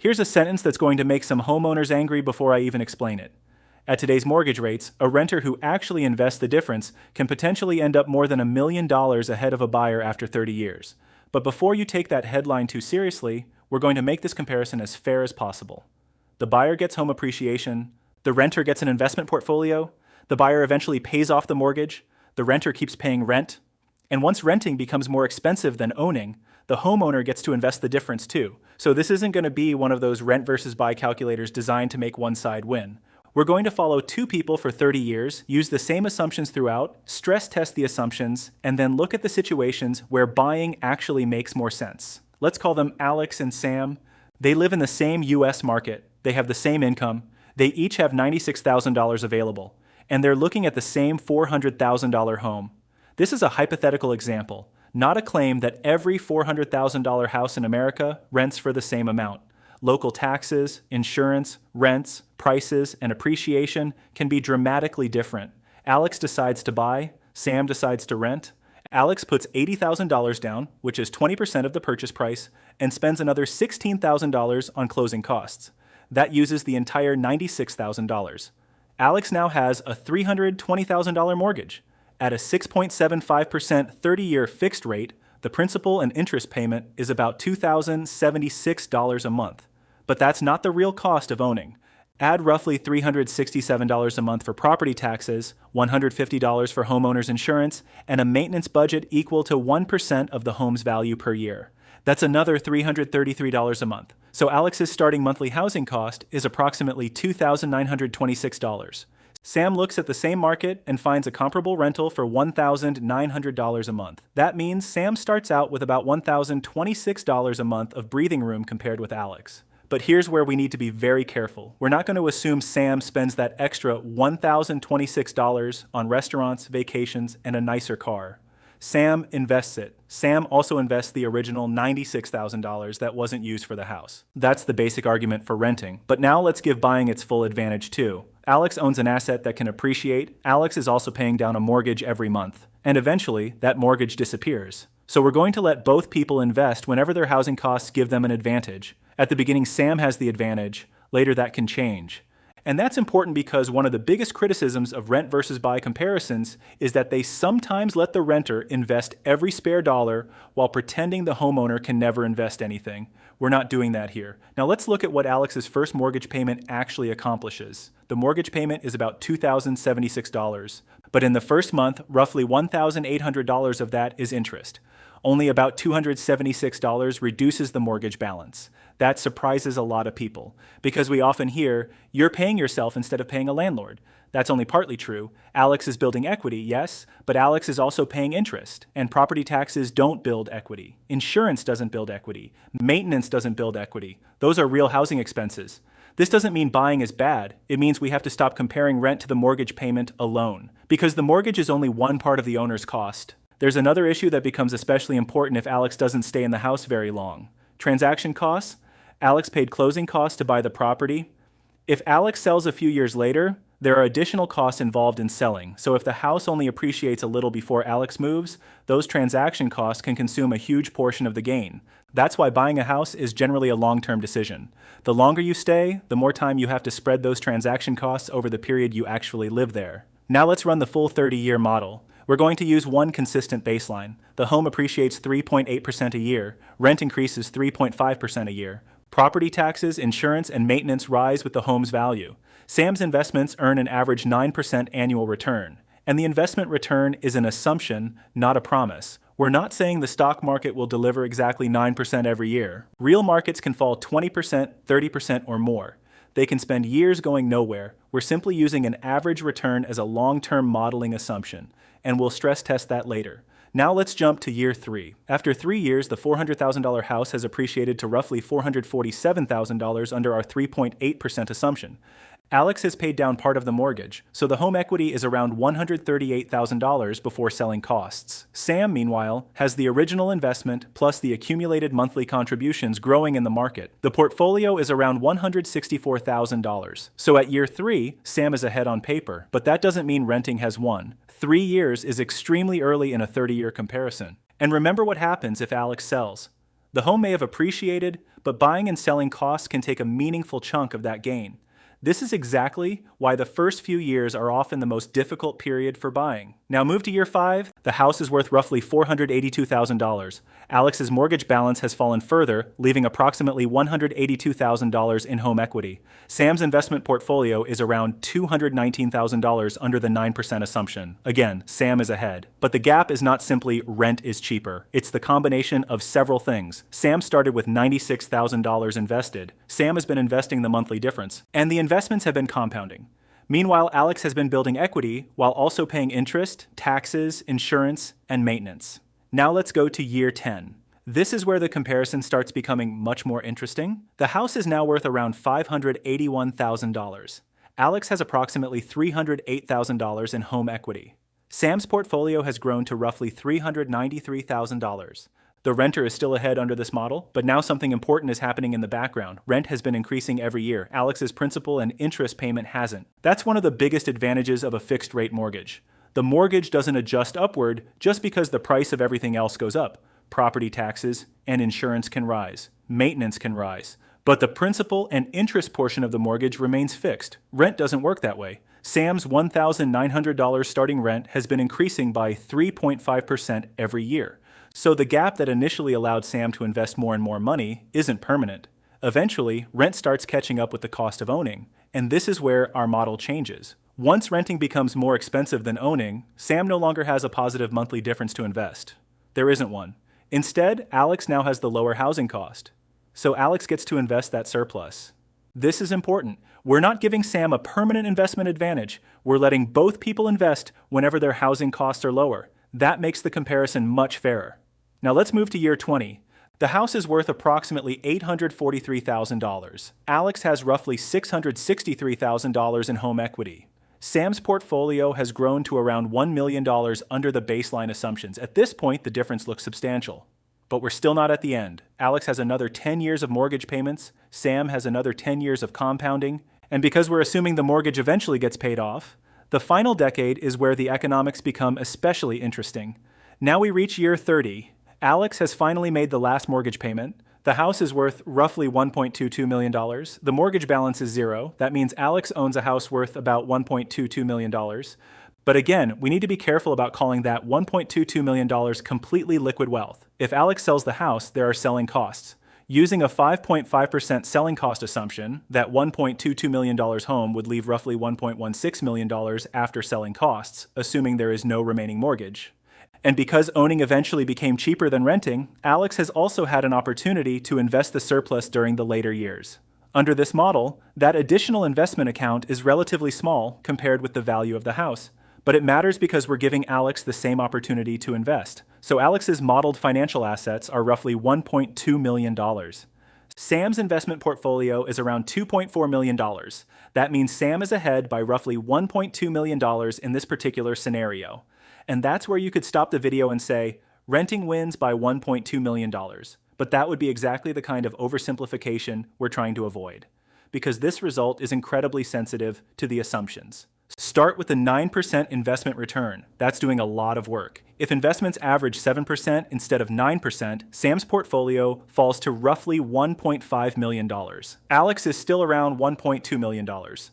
Here's a sentence that's going to make some homeowners angry before I even explain it. At today's mortgage rates, a renter who actually invests the difference can potentially end up more than $1 million ahead of a buyer after 30 years. But before you take that headline too seriously, we're going to make this comparison as fair as possible. The buyer gets home appreciation, the renter gets an investment portfolio, the buyer eventually pays off the mortgage, the renter keeps paying rent, and once renting becomes more expensive than owning, the homeowner gets to invest the difference too. So this isn't going to be one of those rent versus buy calculators designed to make one side win. We're going to follow two people for 30 years, use the same assumptions throughout, stress test the assumptions, and then look at the situations where buying actually makes more sense. Let's call them Alex and Sam. They live in the same US market. They have the same income. They each have $96,000 available, and they're looking at the same $400,000 home. This is a hypothetical example, not a claim that every $400,000 house in America rents for the same amount. Local taxes, insurance, rents, prices, and appreciation can be dramatically different. Alex decides to buy, Sam decides to rent. Alex puts $80,000 down, which is 20% of the purchase price, and spends another $16,000 on closing costs. That uses the entire $96,000. Alex now has a $320,000 mortgage. At a 6.75% 30-year fixed rate, the principal and interest payment is about $2,076 a month. But that's not the real cost of owning. Add roughly $367 a month for property taxes, $150 for homeowners insurance, and a maintenance budget equal to 1% of the home's value per year. That's another $333 a month. So Alex's starting monthly housing cost is approximately $2,926. Sam looks at the same market and finds a comparable rental for $1,900 a month. That means Sam starts out with about $1,026 a month of breathing room compared with Alex. But here's where we need to be very careful. We're not going to assume Sam spends that extra $1,026 on restaurants, vacations, and a nicer car. Sam invests it. Sam also invests the original $96,000 that wasn't used for the house. That's the basic argument for renting. But now let's give buying its full advantage too. Alex owns an asset that can appreciate. Alex is also paying down a mortgage every month. And eventually, that mortgage disappears. So we're going to let both people invest whenever their housing costs give them an advantage. At the beginning, Sam has the advantage. Later, that can change. And that's important because one of the biggest criticisms of rent versus buy comparisons is that they sometimes let the renter invest every spare dollar while pretending the homeowner can never invest anything. We're not doing that here. Now let's look at what Alex's first mortgage payment actually accomplishes. The mortgage payment is about $2,076, but in the first month, roughly $1,800 of that is interest. Only about $276 reduces the mortgage balance. That surprises a lot of people, because we often hear, you're paying yourself instead of paying a landlord. That's only partly true. Alex is building equity, yes, but Alex is also paying interest, and property taxes don't build equity. Insurance doesn't build equity. Maintenance doesn't build equity. Those are real housing expenses. This doesn't mean buying is bad. It means we have to stop comparing rent to the mortgage payment alone, because the mortgage is only one part of the owner's cost. There's another issue that becomes especially important if Alex doesn't stay in the house very long. Transaction costs. Alex paid closing costs to buy the property. If Alex sells a few years later, there are additional costs involved in selling. So if the house only appreciates a little before Alex moves, those transaction costs can consume a huge portion of the gain. That's why buying a house is generally a long-term decision. The longer you stay, the more time you have to spread those transaction costs over the period you actually live there. Now let's run the full 30-year model. We're going to use one consistent baseline. The home appreciates 3.8% a year. Rent increases 3.5% a year. Property taxes, insurance, and maintenance rise with the home's value. Sam's investments earn an average 9% annual return. And the investment return is an assumption, not a promise. We're not saying the stock market will deliver exactly 9% every year. Real markets can fall 20%, 30%, or more. They can spend years going nowhere. We're simply using an average return as a long-term modeling assumption, and we'll stress test that later. Now let's jump to year 3. After 3 years, the $400,000 house has appreciated to roughly $447,000 under our 3.8% assumption. Alex has paid down part of the mortgage, so the home equity is around $138,000 before selling costs. Sam, meanwhile, has the original investment plus the accumulated monthly contributions growing in the market. The portfolio is around $164,000. So at year 3, Sam is ahead on paper, but that doesn't mean renting has won. 3 years is extremely early in a 30-year comparison. And remember what happens if Alex sells. The home may have appreciated, but buying and selling costs can take a meaningful chunk of that gain. This is exactly why the first few years are often the most difficult period for buying. Now move to year 5, the house is worth roughly $482,000. Alex's mortgage balance has fallen further, leaving approximately $182,000 in home equity. Sam's investment portfolio is around $219,000 under the 9% assumption. Again, Sam is ahead. But the gap is not simply rent is cheaper. It's the combination of several things. Sam started with $96,000 invested. Sam has been investing the monthly difference, and the investments have been compounding. Meanwhile, Alex has been building equity while also paying interest, taxes, insurance, and maintenance. Now let's go to year 10. This is where the comparison starts becoming much more interesting. The house is now worth around $581,000. Alex has approximately $308,000 in home equity. Sam's portfolio has grown to roughly $393,000. The renter is still ahead under this model, but now something important is happening in the background. Rent has been increasing every year. Alex's principal and interest payment hasn't. That's one of the biggest advantages of a fixed-rate mortgage. The mortgage doesn't adjust upward just because the price of everything else goes up. Property taxes and insurance can rise. Maintenance can rise. But the principal and interest portion of the mortgage remains fixed. Rent doesn't work that way. Sam's $1,900 starting rent has been increasing by 3.5% every year. So the gap that initially allowed Sam to invest more and more money isn't permanent. Eventually, rent starts catching up with the cost of owning, and this is where our model changes. Once renting becomes more expensive than owning, Sam no longer has a positive monthly difference to invest. There isn't one. Instead, Alex now has the lower housing cost. So Alex gets to invest that surplus. This is important. We're not giving Sam a permanent investment advantage. We're letting both people invest whenever their housing costs are lower. That makes the comparison much fairer. Now let's move to year 20. The house is worth approximately $843,000. Alex has roughly $663,000 in home equity. Sam's portfolio has grown to around $1 million under the baseline assumptions. At this point, the difference looks substantial. But we're still not at the end. Alex has another 10 years of mortgage payments, Sam has another 10 years of compounding, and because we're assuming the mortgage eventually gets paid off, the final decade is where the economics become especially interesting. Now we reach year 30. Alex has finally made the last mortgage payment. The house is worth roughly $1.22 million. The mortgage balance is zero. That means Alex owns a house worth about $1.22 million. But again, we need to be careful about calling that $1.22 million completely liquid wealth. If Alex sells the house, there are selling costs. Using a 5.5% selling cost assumption, that $1.22 million home would leave roughly $1.16 million after selling costs, assuming there is no remaining mortgage. And because owning eventually became cheaper than renting, Alex has also had an opportunity to invest the surplus during the later years. Under this model, that additional investment account is relatively small compared with the value of the house. But it matters because we're giving Alex the same opportunity to invest. So Alex's modeled financial assets are roughly $1.2 million. Sam's investment portfolio is around $2.4 million. That means Sam is ahead by roughly $1.2 million in this particular scenario. And that's where you could stop the video and say, renting wins by $1.2 million. But that would be exactly the kind of oversimplification we're trying to avoid, because this result is incredibly sensitive to the assumptions. Start with a 9% investment return. That's doing a lot of work. If investments average 7% instead of 9%, Sam's portfolio falls to roughly $1.5 million. Alex is still around $1.2 million.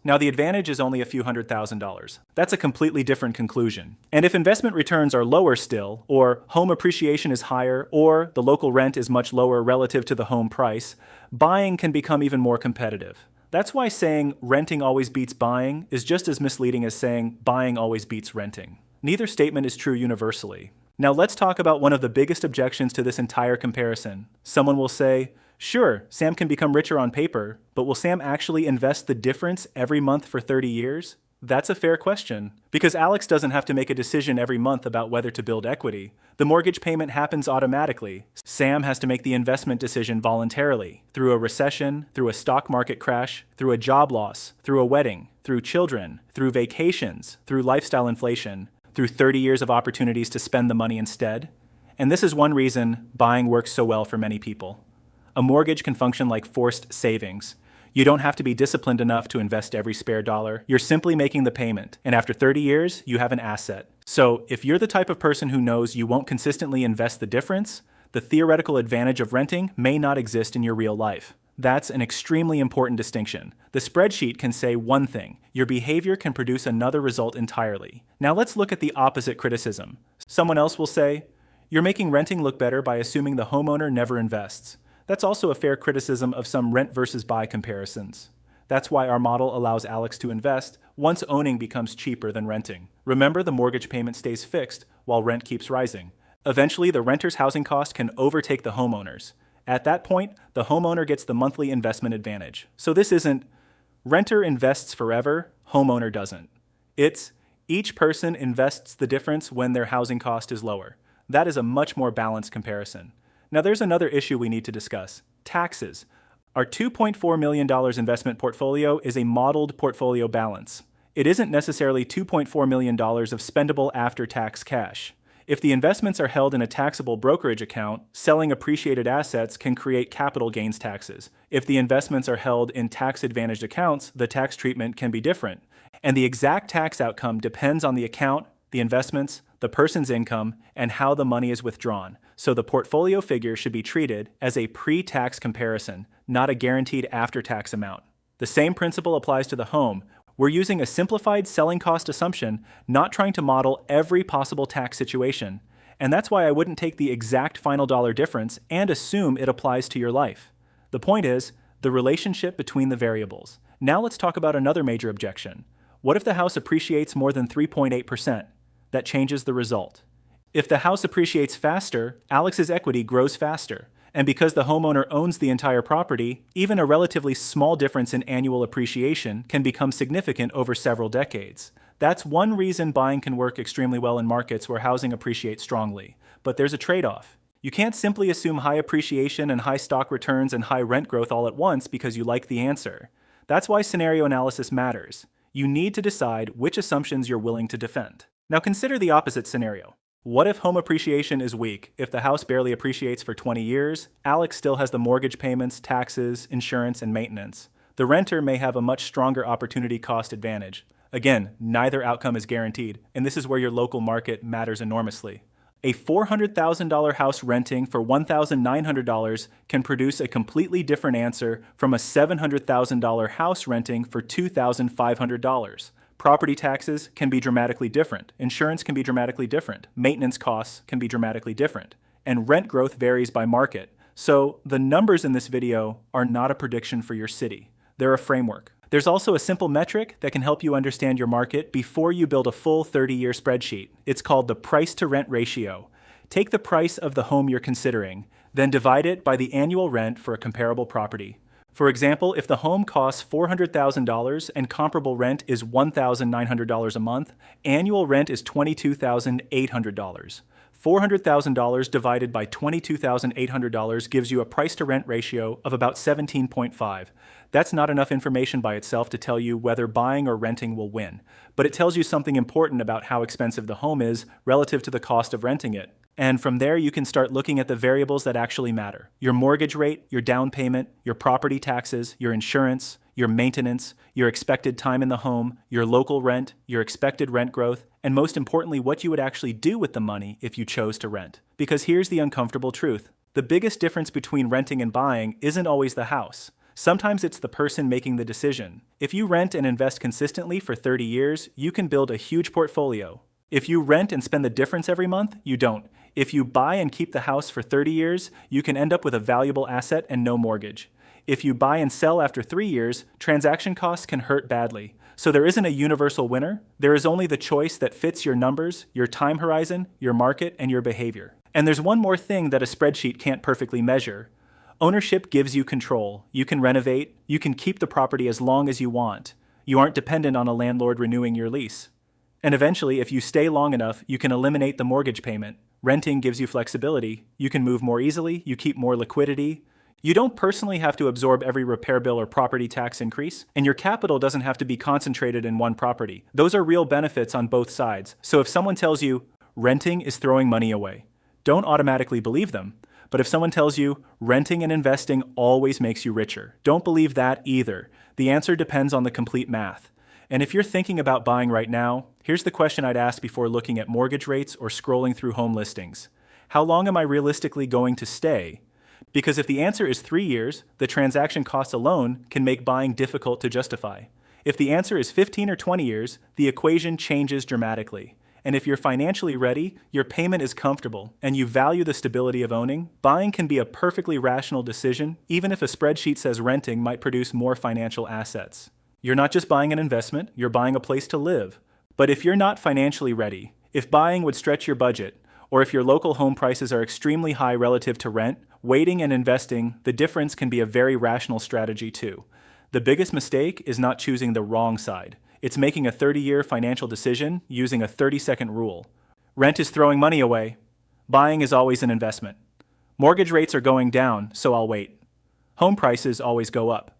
Now the advantage is only a few $100,000. That's a completely different conclusion. And if investment returns are lower still, or home appreciation is higher, or the local rent is much lower relative to the home price, buying can become even more competitive. That's why saying renting always beats buying is just as misleading as saying buying always beats renting. Neither statement is true universally. Now let's talk about one of the biggest objections to this entire comparison. Someone will say, sure, Sam can become richer on paper, but will Sam actually invest the difference every month for 30 years? That's a fair question, because Alex doesn't have to make a decision every month about whether to build equity. The mortgage payment happens automatically. Sam has to make the investment decision voluntarily, through a recession, through a stock market crash, through a job loss, through a wedding, through children, through vacations, through lifestyle inflation, through 30 years of opportunities to spend the money instead. And this is one reason buying works so well for many people. A mortgage can function like forced savings. You don't have to be disciplined enough to invest every spare dollar. You're simply making the payment, and after 30 years, you have an asset. So if you're the type of person who knows you won't consistently invest the difference, The theoretical advantage of renting may not exist in your real life. That's an extremely important distinction. The spreadsheet can say one thing, your behavior can produce another result entirely. Now let's look at the opposite criticism. Someone else will say, you're making renting look better by assuming the homeowner never invests. That's also a fair criticism of some rent versus buy comparisons. That's why our model allows Alex to invest once owning becomes cheaper than renting. Remember, the mortgage payment stays fixed while rent keeps rising. Eventually, the renter's housing cost can overtake the homeowner's. At that point, the homeowner gets the monthly investment advantage. So this isn't renter invests forever, homeowner doesn't. It's each person invests the difference when their housing cost is lower. That is a much more balanced comparison. Now there's another issue we need to discuss, taxes. Our $2.4 million investment portfolio is a modeled portfolio balance. It isn't necessarily $2.4 million of spendable after-tax cash. If the investments are held in a taxable brokerage account, selling appreciated assets can create capital gains taxes. If the investments are held in tax-advantaged accounts, the tax treatment can be different. And the exact tax outcome depends on the account, the investments, the person's income, and how the money is withdrawn. So the portfolio figure should be treated as a pre-tax comparison, not a guaranteed after-tax amount. The same principle applies to the home. We're using a simplified selling cost assumption, not trying to model every possible tax situation. And that's why I wouldn't take the exact final dollar difference and assume it applies to your life. The point is, the relationship between the variables. Now let's talk about another major objection. What if the house appreciates more than 3.8%? That changes the result. If the house appreciates faster, Alex's equity grows faster. And because the homeowner owns the entire property, even a relatively small difference in annual appreciation can become significant over several decades. That's one reason buying can work extremely well in markets where housing appreciates strongly. But there's a trade-off. You can't simply assume high appreciation and high stock returns and high rent growth all at once because you like the answer. That's why scenario analysis matters. You need to decide which assumptions you're willing to defend. Now consider the opposite scenario. What if home appreciation is weak? If the house barely appreciates for 20 years, Alex still has the mortgage payments, taxes, insurance, and maintenance. The renter may have a much stronger opportunity cost advantage. Again, neither outcome is guaranteed, and this is where your local market matters enormously. A $400,000 house renting for $1,900 can produce a completely different answer from a $700,000 house renting for $2,500. Property taxes can be dramatically different, insurance can be dramatically different, maintenance costs can be dramatically different, and rent growth varies by market. So the numbers in this video are not a prediction for your city. They're a framework. There's also a simple metric that can help you understand your market before you build a full 30-year spreadsheet. It's called the price-to-rent ratio. Take the price of the home you're considering, then divide it by the annual rent for a comparable property. For example, if the home costs $400,000 and comparable rent is $1,900 a month, annual rent is $22,800. $400,000 divided by $22,800 gives you a price-to-rent ratio of about 17.5. That's not enough information by itself to tell you whether buying or renting will win, but it tells you something important about how expensive the home is relative to the cost of renting it. And from there, you can start looking at the variables that actually matter. Your mortgage rate, your down payment, your property taxes, your insurance, your maintenance, your expected time in the home, your local rent, your expected rent growth, and most importantly, what you would actually do with the money if you chose to rent. Because here's the uncomfortable truth. The biggest difference between renting and buying isn't always the house. Sometimes it's the person making the decision. If you rent and invest consistently for 30 years, you can build a huge portfolio. If you rent and spend the difference every month, you don't. If you buy and keep the house for 30 years, you can end up with a valuable asset and no mortgage. If you buy and sell after 3 years, transaction costs can hurt badly. So there isn't a universal winner. There is only the choice that fits your numbers, your time horizon, your market, and your behavior. And there's one more thing that a spreadsheet can't perfectly measure. Ownership gives you control. You can renovate. You can keep the property as long as you want. You aren't dependent on a landlord renewing your lease. And eventually, if you stay long enough, you can eliminate the mortgage payment. Renting gives you flexibility. You can move more easily. You keep more liquidity. You don't personally have to absorb every repair bill or property tax increase, and your capital doesn't have to be concentrated in one property. Those are real benefits on both sides. So if someone tells you renting is throwing money away, don't automatically believe them. But if someone tells you renting and investing always makes you richer, don't believe that either. The answer depends on the complete math. And if you're thinking about buying right now, here's the question I'd ask before looking at mortgage rates or scrolling through home listings. How long am I realistically going to stay? Because if the answer is 3 years, the transaction costs alone can make buying difficult to justify. If the answer is 15 or 20 years, the equation changes dramatically. And if you're financially ready, your payment is comfortable, and you value the stability of owning, buying can be a perfectly rational decision, even if a spreadsheet says renting might produce more financial assets. You're not just buying an investment, you're buying a place to live. But if you're not financially ready, if buying would stretch your budget, or if your local home prices are extremely high relative to rent, waiting and investing, the difference can be a very rational strategy too. The biggest mistake is not choosing the wrong side. It's making a 30-year financial decision using a 30-second rule. Rent is throwing money away. Buying is always an investment. Mortgage rates are going down, so I'll wait. Home prices always go up.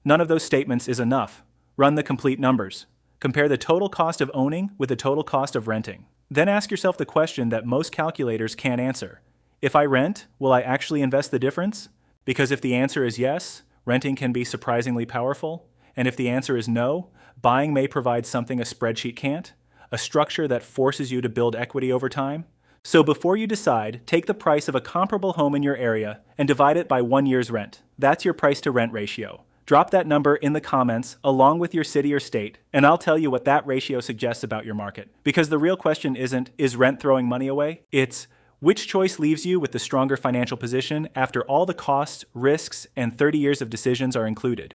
None of those statements is enough. Run the complete numbers. Compare the total cost of owning with the total cost of renting. Then ask yourself the question that most calculators can't answer. If I rent, will I actually invest the difference? Because if the answer is yes, renting can be surprisingly powerful. And if the answer is no, buying may provide something a spreadsheet can't, a structure that forces you to build equity over time. So before you decide, take the price of a comparable home in your area and divide it by 1 year's rent. That's your price to rent ratio. Drop that number in the comments along with your city or state, and I'll tell you what that ratio suggests about your market. Because the real question isn't, is rent throwing money away? It's, which choice leaves you with the stronger financial position after all the costs, risks, and 30 years of decisions are included?